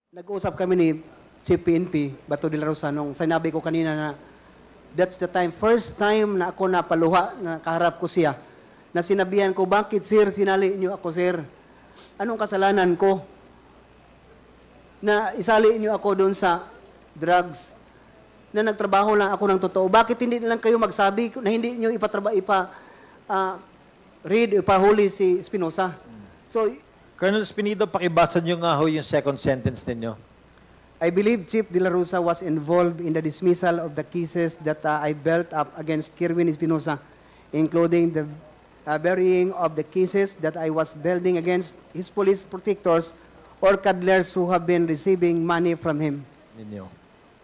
Nag-uusap kami ni Chief PNP, Bato de la Rosa, nung sinabi ko kanina na that's the time, first time na ako napaluha, na kaharap ko siya, na sinabihan ko, bakit sir, sinali niyo ako sir? Anong kasalanan ko? Na isali niyo ako doon sa drugs, na nagtrabaho lang ako ng totoo. Bakit hindi lang kayo magsabi na hindi niyo ipahuli si Espinosa? So, Colonel Espinido, pakibasa nyo nga ho yung second sentence ninyo. I believe Chief De La Rosa was involved in the dismissal of the cases that I built up against Kirwin Espinosa, including the burying of the cases that I was building against his police protectors or cuddlers who have been receiving money from him. Ninyo.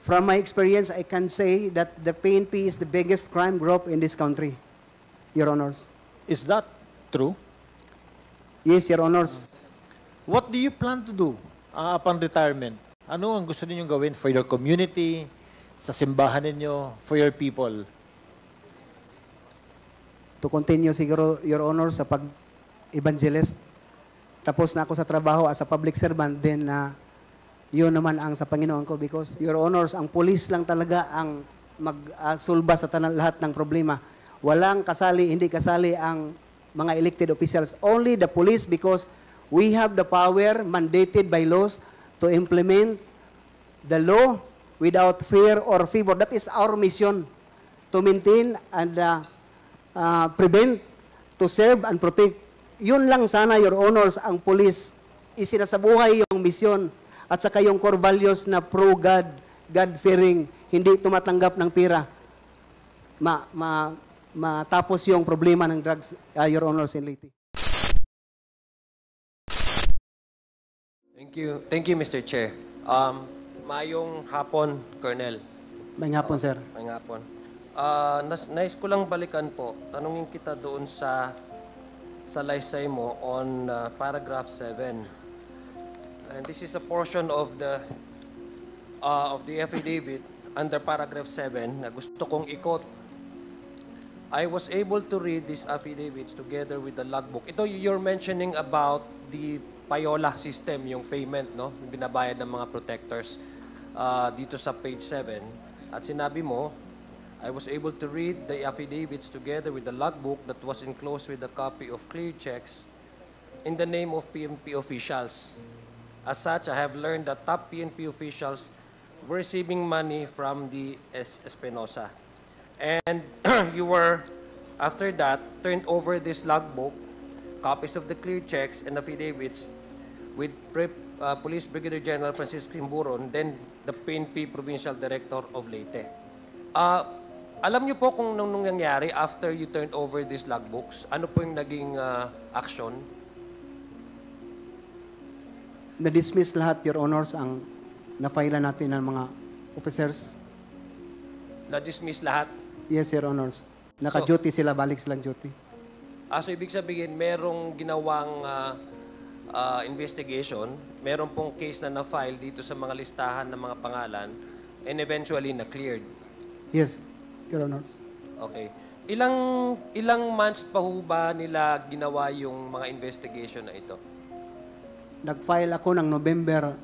From my experience, I can say that the PNP is the biggest crime group in this country, Your Honors. Is that true? Yes, Your Honors. What do you plan to do upon retirement? Ano ang gusto ninyong gawin for your community, sa simbahan ninyo, for your people? To continue siguro, Your Honor, sa pag-evangelist. Tapos na ako sa trabaho as a public servant, then yun naman ang sa Panginoon ko because, Your Honors, ang pulis lang talaga ang magsulba sa lahat ng problema. Walang kasali, hindi kasali ang mga elected officials. Only the police because we have the power mandated by laws to implement the law without fear or favor. That is our mission, to maintain and prevent, to serve and protect. Yun lang sana, Your Honors, ang police. Isinasabuhay yung mission at saka yung core values na pro-God, God-fearing, hindi tumatanggap ng pera. Matapos yung problema ng drugs, Your Honors and Lady. Thank you, Mr. Chair. Mayong hapon, Colonel. Mayong hapon, sir. Mayong hapon. Nais ko lang balikan po. Tanungin kita doon sa laysay mo on paragraph 7. And this is a portion of the affidavit under paragraph 7 na gusto kong ikot. I was able to read these affidavits together with the logbook. Ito, you're mentioning about the payola system, yung payment, no? Yung binabayad ng mga protectors dito sa page 7. At sinabi mo, I was able to read the affidavits together with the logbook that was enclosed with a copy of clear checks in the name of PNP officials. As such, I have learned that top PNP officials were receiving money from the Espinosa. And you were, after that, turned over this logbook, copies of the clear checks and affidavits with Police Brigadier General Francisco Himburon, then the PNP Provincial Director of Leyte. Alam niyo po kung nung nangyari after you turned over these logbooks, ano po yung naging action? Na-dismiss lahat, Your Honors, ang na-file natin ng mga officers. Na-dismiss lahat? Yes, Your Honors. Naka-duty sila, balik silang duty. So ibig sabihin, merong ginawang investigation, meron pong case na na-file dito sa mga listahan ng mga pangalan, and eventually na-cleared? Yes, Your Honors. Okay. Ilang months pa ho ba nila ginawa yung mga investigation na ito? Nag-file ako ng November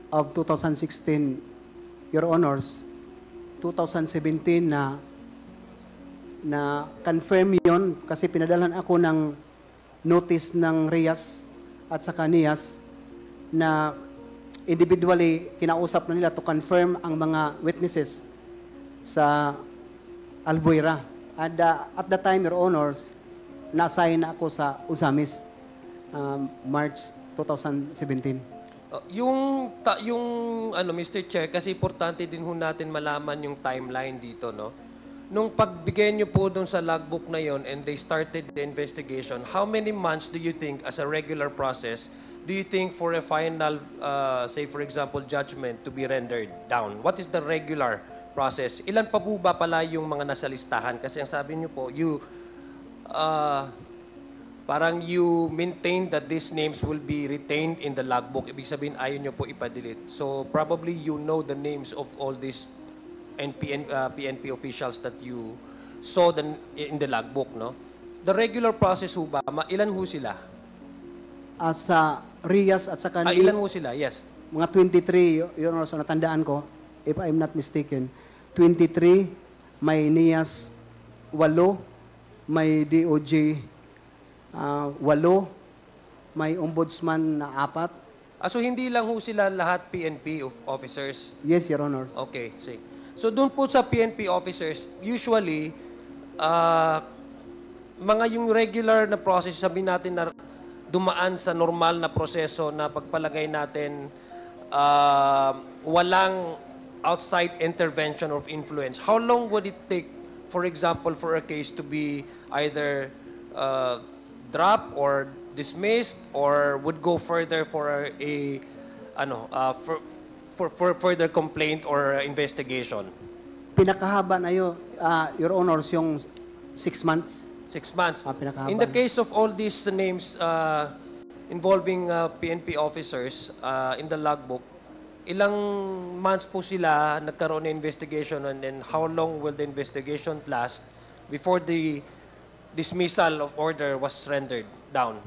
of 2016, Your Honors. 2017 na confirm yon kasi pinadalan ako ng notice ng RIAS at saka NIAS na individually kinausap na nila to confirm ang mga witnesses sa Albuera. And at the time, Your Honors, na-assign ako sa Usamis, March 2017. Yung Mr. Chair, kasi importante din ho natin malaman yung timeline dito, no? Nung pagbigay niyo po doon sa logbook na yon and they started the investigation, how many months do you think, as a regular process, do you think for a final, say for example, judgment to be rendered down? What is the regular process? Ilan pa po ba pala yung mga nasa listahan? Kasi ang sabi niyo po, parang you maintain that these names will be retained in the logbook. Ibig sabihin, ayaw nyo po ipadelete. So probably you know the names of all these PNP officials that you saw in the logbook, no? The regular process ho ba, ilan ho sila? Sa RIAS at saka ilan ho sila? Yes. mga 23, Your Honor, so natandaan ko, if I'm not mistaken, 23, may NIAS 8, may DOJ 8, may ombudsman na 4. So hindi lang ho sila lahat PNP officers? Yes, Your Honor. Okay, sige. So doon po sa PNP officers, usually, mga yung regular na process, sabihin natin na dumaan sa normal na proseso na pagpalagay natin walang outside intervention of influence. How long would it take, for example, for a case to be either dropped or dismissed or would go further for for further complaint or investigation? Pinakahaba na yun, Your Honors, yung 6 months. 6 months. Pinakahaba. In the case of all these names involving PNP officers in the logbook, ilang months po sila nagkaroon ng investigation and then how long will the investigation last before the dismissal of order was rendered down?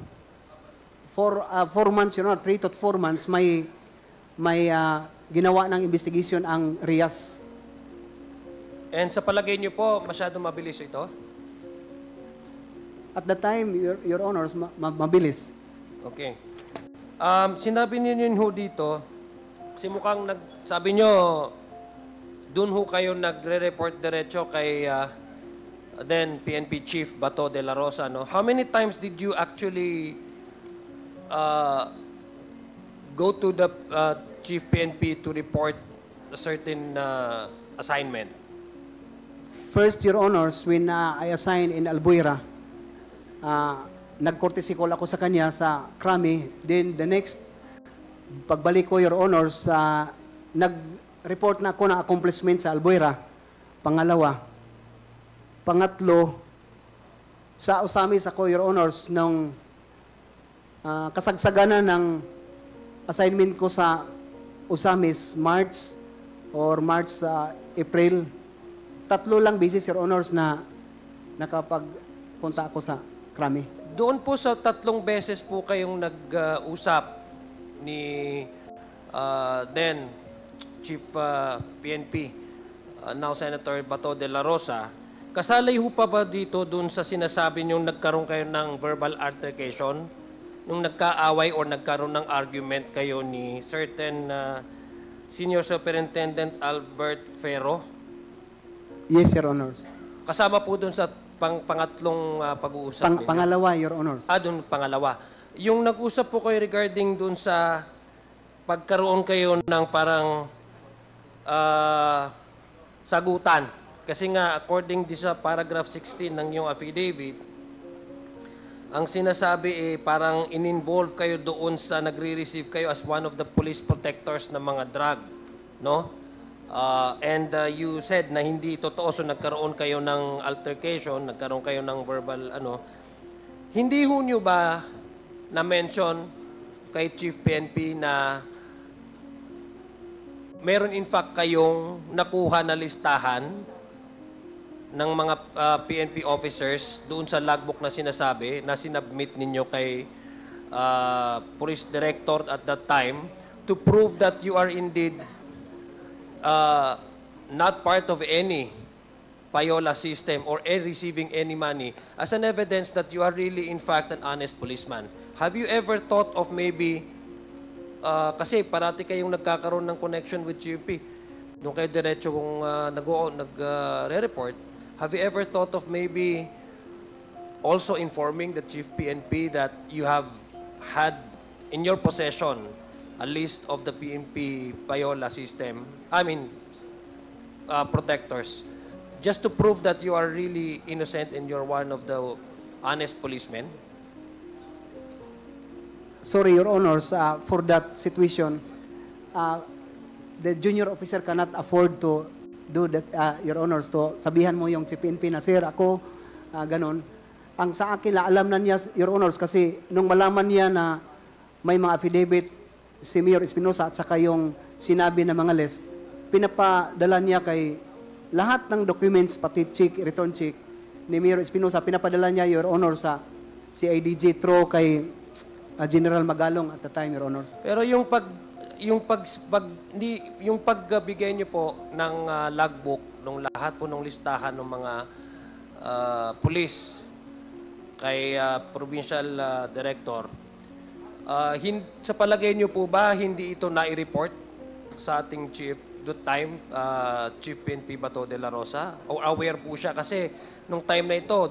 For 4 months, Your Honor, 3 to 4 months, may ginawa ng investigation ang RIAS. And sa palagay niyo po, masyado mabilis ito? At the time, Your Honors, mabilis. Okay. Sinabi niyo yun ho dito, kasi mukhang sabi niyo, doon ho kayo nagre-report diretso kay then PNP Chief Bato de la Rosa. No? How many times did you actually go to the Chief PNP to report a certain assignment? First, Your Honors, when I assigned in Albuera, nag-courtesy call ako sa kanya sa Krami. Then the next, pagbalik ko, Your Honors, nag-report na ako ng accomplishment sa Albuera. Pangalawa. Pangatlo, sa Usamis ako, Your Honors, nung kasagsagana ng assignment ko sa Usamis, March, April. 3 lang beses, Your Honors, na nakapagpunta ako sa Krami. Doon po sa 3 beses po kayong nag-usap ni then Chief PNP, now Senator Bato de la Rosa, kasalay ho pa ba dito doon sa sinasabi niyong nagkaroon kayo ng verbal altercation? Nung nagkaaway or nagkaroon ng argument kayo ni certain Senior Superintendent Albert Ferro? Yes, Your Honors. Kasama po doon sa pangatlong pag-uusap ninyo? Pangalawa, Your Honors. Doon pangalawa. Yung nag-usap po kayo regarding doon sa pagkaroon kayo ng parang sagutan. Kasi nga, according sa paragraph 16 ng iyong affidavit, ang sinasabi parang in-involve kayo doon sa nagre-receive kayo as one of the police protectors ng mga drug. No? And you said na hindi totoo, so nagkaroon kayo ng altercation, nagkaroon kayo ng verbal Hindi ho nyo ba na-mention kay Chief PNP na meron in fact kayong nakuha na listahan ng mga PNP officers doon sa logbook na sinasabi na sinubmit ninyo kay Police Director at that time to prove that you are indeed not part of any payola system or receiving any money as an evidence that you are really in fact an honest policeman. Have you ever thought of maybe, kasi parati kayong nagkakaroon ng connection with GP, nung kayo diretso kung nag-re-report, have you ever thought of maybe also informing the Chief PNP that you have had in your possession a list of the PNP payola system, protectors, just to prove that you are really innocent and you're one of the honest policemen? Sorry, Your Honors, for that situation, the junior officer cannot afford to do that, Your Honors, to sabihan mo yung PNP na, sir, ako, ganun. Ang sa akin, alam na niya, Your Honors, kasi nung malaman niya na may mga affidavit si Mayor Espinosa at saka yung sinabi ng mga list, pinapadala niya kay lahat ng documents, pati check, return check ni Mayor Espinosa, pinapadala niya, Your Honor, sa CIDG through kay General Magalong at the time, Your Honor. Pero yung yung pagbigay niyo po ng logbook ng lahat po ng listahan ng mga pulis kay provincial director, sa palagay niyo po ba hindi ito na-report sa ating chief that time, Chief PNP Bato de la Rosa? O aware po siya kasi nung time na ito,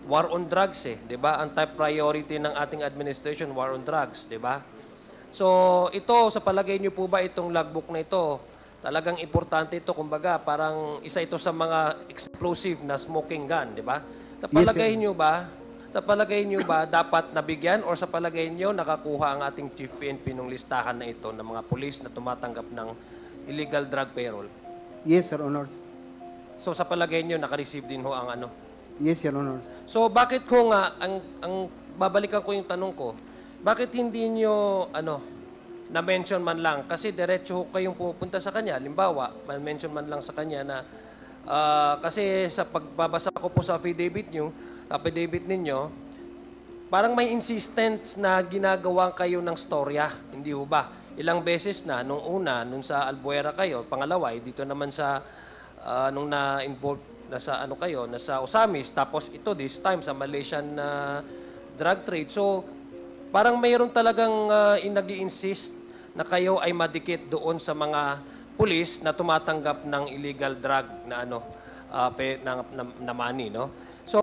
war on drugs di ba? Ang top priority ng ating administration, war on drugs, di ba? So, ito, sa palagay niyo po ba itong logbook na ito, talagang importante ito, kumbaga, parang isa ito sa mga explosive na smoking gun, di ba? Sa palagay niyo ba, dapat nabigyan or sa palagay niyo nakakuha ang ating Chief PNP ng listahan na ito ng mga pulis na tumatanggap ng illegal drug payroll? Yes, Your Honors. So, sa palagay niyo naka-receive din ho ang ano? Yes, Your Honors. So, bakit ko nga, babalikan ko yung tanong ko, bakit hindi nyo, na-mention man lang? Kasi diretso kayong pupunta sa kanya. Halimbawa, mention man lang sa kanya na, kasi sa pagbabasa ko po sa affidavit ninyo, parang may insistence na ginagawa kayo ng storya. Hindi ho ba? Ilang beses na, nung una, nung sa Albuera kayo, pangalawa, dito naman sa, nung na-involve, nasa Osamis, tapos ito, this time, sa Malaysian drug trade. So, parang mayroon talagang nag-i-insist na kayo ay madikit doon sa mga pulis na tumatanggap ng illegal drug na na money, no? So,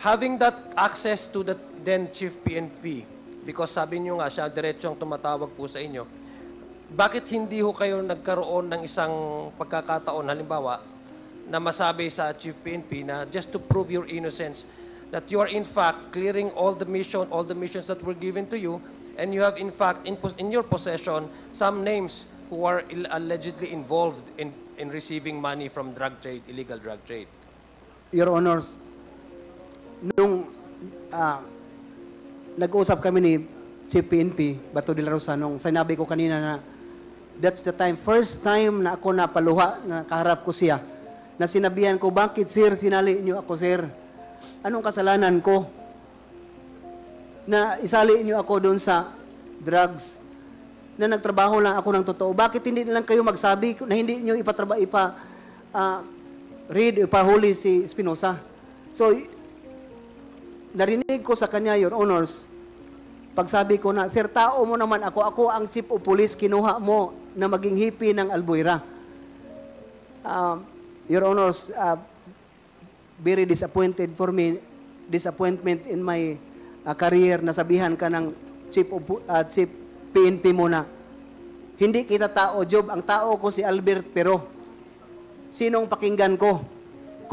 having that access to the then Chief PNP, because sabi niyo nga siya diretsong tumatawag po sa inyo, bakit hindi ho kayo nagkaroon ng isang pagkakataon, halimbawa, na masabi sa Chief PNP na just to prove your innocence, that you are in fact clearing all the missions that were given to you, and you have in fact in your possession some names who are allegedly involved in receiving money from drug trade, illegal drug trade? Your Honors, nung nag-usap kami ni Chief PNP Bato de la Rosa, nung sinabi ko kanina na that's the time, first time na ako napaluha, na kaharap ko siya, na sinabihan ko, bakit sir, sinali niyo ako sir? Anong kasalanan ko? Na isali niyo ako doon sa drugs. Na nagtrabaho lang ako ng totoo. Bakit hindi lang kayo magsabi na hindi niyo ipahuli si Espinosa? So, narinig ko sa kanya, Your Honors, pagsabi ko na, sir, tao mo naman ako ang chief of police, kinuha mo na maging hippie ng Albuera. Your Honors, very disappointment in my career, nasabihan ka ng Chief PNP mo na, hindi kita tao, Job, ang tao ko si Albert Pero. Sinong pakinggan ko?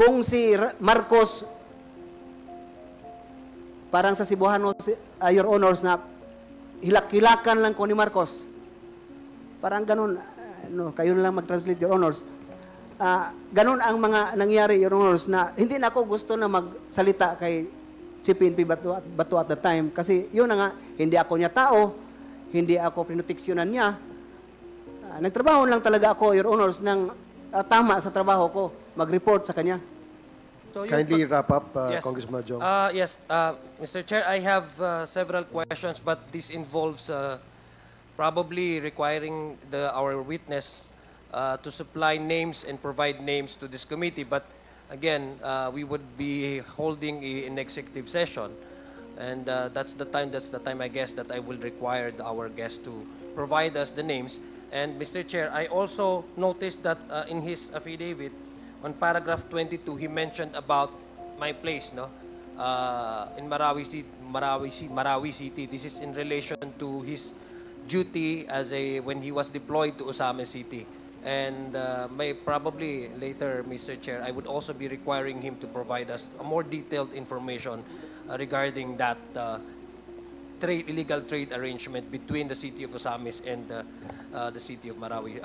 Kung si Marcos, parang sa Cebuano, Your Honors, na hilak-hilakan lang ko ni Marcos. Parang ganun, kayo na lang mag-translate, Your Honors. Ganun ang mga nangyari, Your Honors, na hindi na ako gusto na magsalita kay Chief PNP Bato at the time. Kasi yun na nga, hindi ako niya tao, hindi ako pinuteksyonan niya. Nagtrabaho lang talaga ako, Your Honors, ng tama sa trabaho ko, mag-report sa kanya. So Kindly wrap up, yes. Congressman Jong. Yes, Mr. Chair, I have several questions, but this involves probably requiring our witness to supply names and provide names to this committee. But again, we would be holding an executive session, and that's the time, I guess, that I will require our guest to provide us the names. And Mr. Chair, I also noticed that in his affidavit, on paragraph 22, he mentioned about my place, no, in Marawi City. This is in relation to his duty when he was deployed to Osamis City. And probably later, Mr. Chair, I would also be requiring him to provide us a more detailed information regarding that illegal trade arrangement between the city of Osamis and the city of Marawi.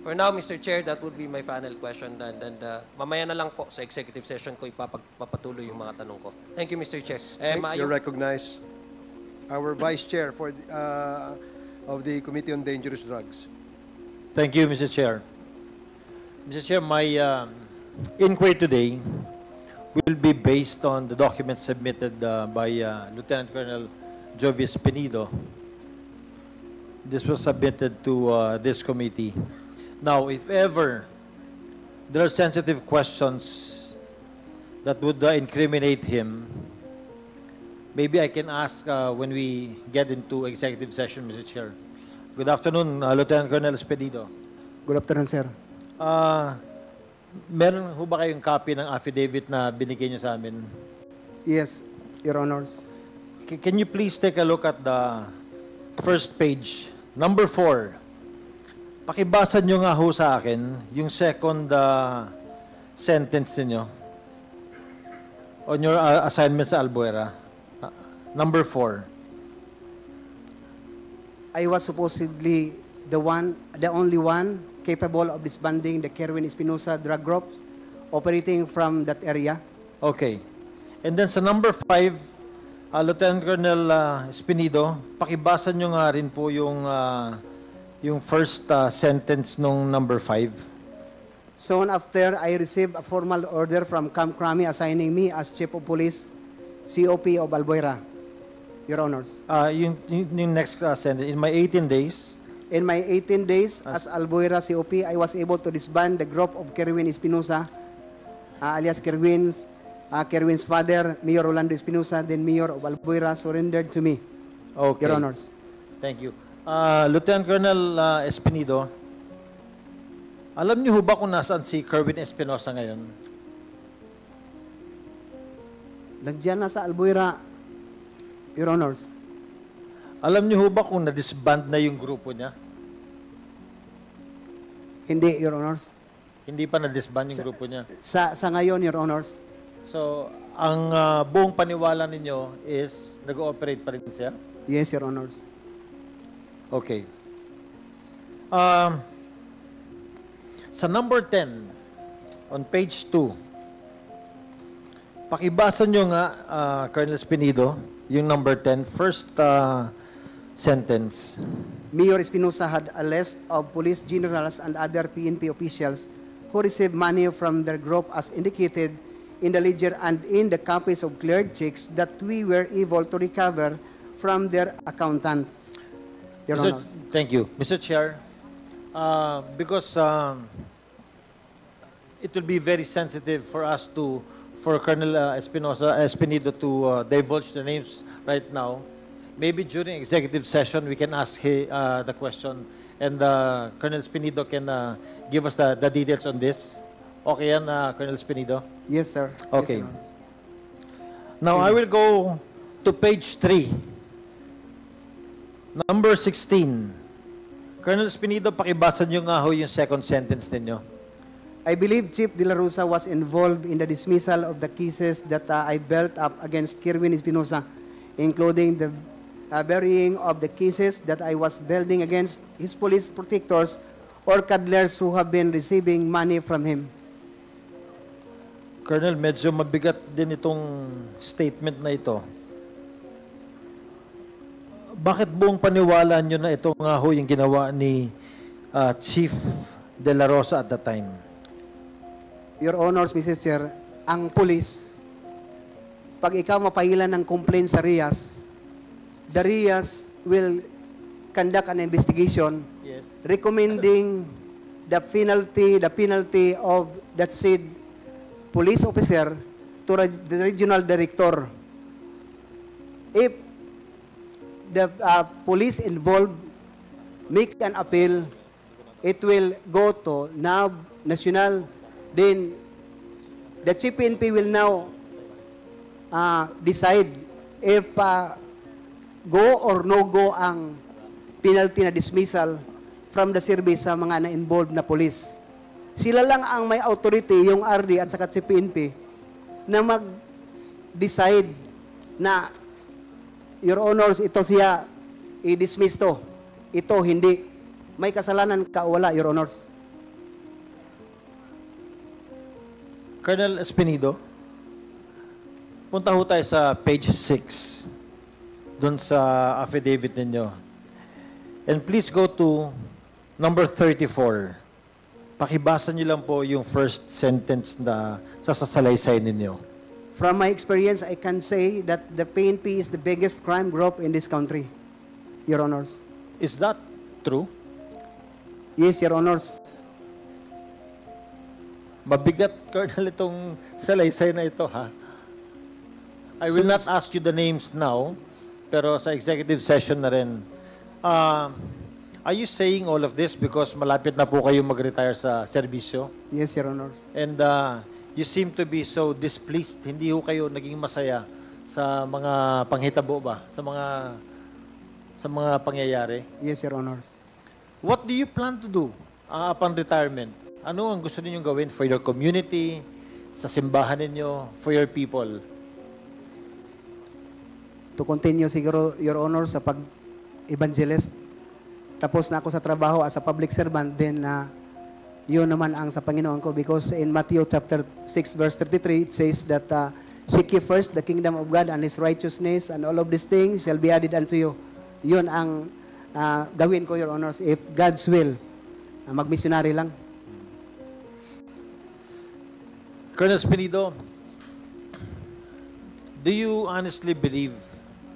For now, Mr. Chair, that would be my final question. And mamaya na lang po sa executive session ko ipapatuloy yung mga tanong ko. Thank you, Mr. Chair. You're recognized. Our Vice Chair of the Committee on Dangerous Drugs. Thank you, Mr. Chair. Mr. Chair, my inquiry today will be based on the documents submitted by Lieutenant Colonel Jovis Penido. This was submitted to this committee. Now, if ever there are sensitive questions that would incriminate him, maybe I can ask when we get into executive session, Mr. Chair. Good afternoon, Lieutenant Colonel Espedido. Good afternoon, sir. Meron ho ba kayong copy ng affidavit na binigay niyo sa amin? Yes, Your Honors. Can you please take a look at the first page, number 4. Pakibasa nyo nga ho sa akin yung second sentence niyo on your assignment sa Albuera. Number 4. I was supposedly the only one capable of disbanding the Kerwin Espinosa drug group operating from that area. Okay. And then sa number 5, Lieutenant Colonel Espinido, pakibasa nyo nga rin po yung first sentence nung number 5. Soon after, I received a formal order from Camp Crami assigning me as Chief of Police, COP of Albuera, Your Honors. Yung next sentence, in my 18 days, In my 18 days as Albuera COP, I was able to disband the group of Kerwin Espinosa, alias Kerwin's father, Mayor Rolando Espinosa, then Mayor of Albuera, surrendered to me, okay. Your Honors. Thank you. Lieutenant Colonel Espinido, alam niyo ho ba kung nasaan si Kerwin Espinosa ngayon? Nandiyan na sa Albuera, Your Honors. Alam niyo ho ba kung na-disband na yung grupo niya? Hindi, Your Honors. Hindi pa na-disband yung grupo niya. Sa ngayon, Your Honors. So, ang buong paniwala ninyo is nag-ooperate pa rin siya? Yes, Your Honors. Okay. Sa number 10, on page 2, pakibasa nyo nga, Colonel Espinido, yung number 10, first sentence. Mayor Espinosa had a list of police generals and other PNP officials who received money from their group as indicated in the ledger and in the copies of cleared checks that we were able to recover from their accountant. Your Honor. Thank you. Mr. Chair, because it will be very sensitive for us for Colonel Espinido to divulge the names right now. Maybe during executive session, we can ask the question and Colonel Espinido can give us the details on this. Okay yan, Colonel Espinido? Yes, sir. Okay. Yes, Your Honor. Now, I will go to page 3. Number 16. Colonel Espinido, pakibasa nyo nga ho yung second sentence ninyo. I believe Chief De La Rosa was involved in the dismissal of the cases that I built up against Kerwin Espinosa, including the burying of the cases that I was building against his police protectors or cuddlers who have been receiving money from him. Colonel, medyo mabigat din itong statement na ito. Bakit buong paniwala nyo na ito nga ho yung ginawa ni Chief De La Rosa at the time? Your Honors, Mrs. Chair, ang police, pag ikaw mapailan ng complaint sa RIAS, the RIAS will conduct an investigation Yes. recommending the penalty of that said police officer to the regional director. If the police involved make an appeal, it will go to NAB, National, then the Chief PNP will now decide if go or no go ang penalty na dismissal from the service sa mga na-involved na police. Sila lang ang may authority, yung RD at saka Chief PNP, na mag-decide na, Your Honors, ito siya i-dismiss to. Ito, hindi. May kasalanan ka o wala, Your Honors. Colonel Espinido, punta ho tayo sa page 6, dun sa affidavit ninyo. And please go to number 34. Pakibasa niyo lang po yung first sentence na sasalaysay ninyo. From my experience, I can say that the PNP is the biggest crime group in this country, Your Honors. Is that true? Yes, Your Honors. Mabigat, Colonel, itong salaysay na ito, ha? I will not ask you the names now, pero sa executive session na rin. Are you saying all of this because malapit na po kayo mag-retire sa serbisyo? Yes, Your Honors. And you seem to be so displeased. Hindi ho kayo naging masaya sa mga panghitabo ba? Sa mga pangyayari? Yes, Your Honors. What do you plan to do upon retirement? Ano ang gusto ninyong gawin for your community, sa simbahan ninyo, for your people? To continue siguro, Your Honor, sa pag-evangelist. Tapos na ako sa trabaho as a public servant, then yun naman ang sa Panginoon ko. Because in Matthew chapter 6 verse 33, it says that seek ye first the kingdom of God and His righteousness, and all of these things shall be added unto you. Yun ang gawin ko, Your Honors, if God's will. Mag-missionary lang. Colonel Spinido, do you honestly believe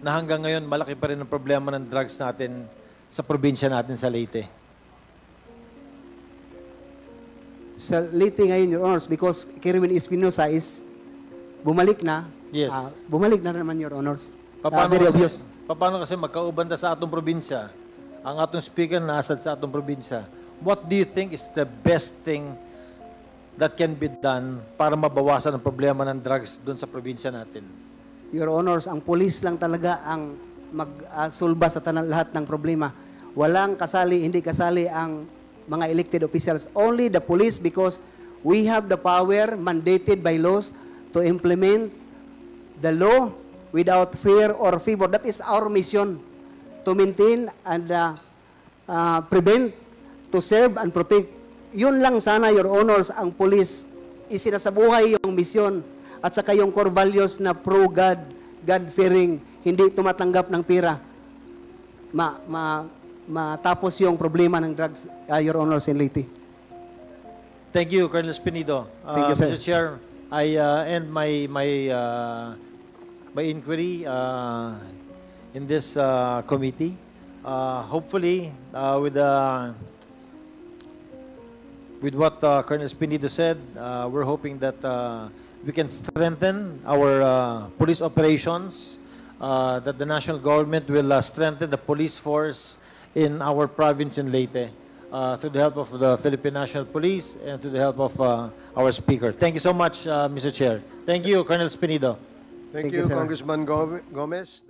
na hanggang ngayon malaki pa rin ang problema ng drugs natin sa probinsya natin sa Leyte? Sa Leyte ngayon, Your Honors, because Kerwin Espinosa is bumalik na. Yes. Bumalik na naman, Your Honors. Paano Very obvious. kasi magkaubanda sa atong probinsya? Ang atong speaker nasad sa atong probinsya. What do you think is the best thing that can be done para mabawasan ang problema ng drugs doon sa probinsya natin? Your Honors, ang pulis lang talaga ang magsulba sa lahat ng problema. Walang kasali, hindi kasali ang mga elected officials. Only the police, because we have the power mandated by laws to implement the law without fear or favor. That is our mission, to maintain and prevent, to serve and protect. Yun lang sana, Your Honors, ang police. Isinasabuhay yung mission at saka yung core values na pro-God, God-fearing, hindi tumatanggap ng pera. Matapos yung problema ng drugs, Your Honors, in Leyte. Thank you, Colonel Spinido. Thank you, sir. Mr. Chair, I end my inquiry in this committee. Hopefully, with what Colonel Spinido said, we're hoping that we can strengthen our police operations, that the national government will strengthen the police force in our province in Leyte through the help of the Philippine National Police and through the help of our speaker. Thank you so much, Mr. Chair. Thank you, Colonel Spinido. Thank Thank you, you, sir. Congressman Gomez.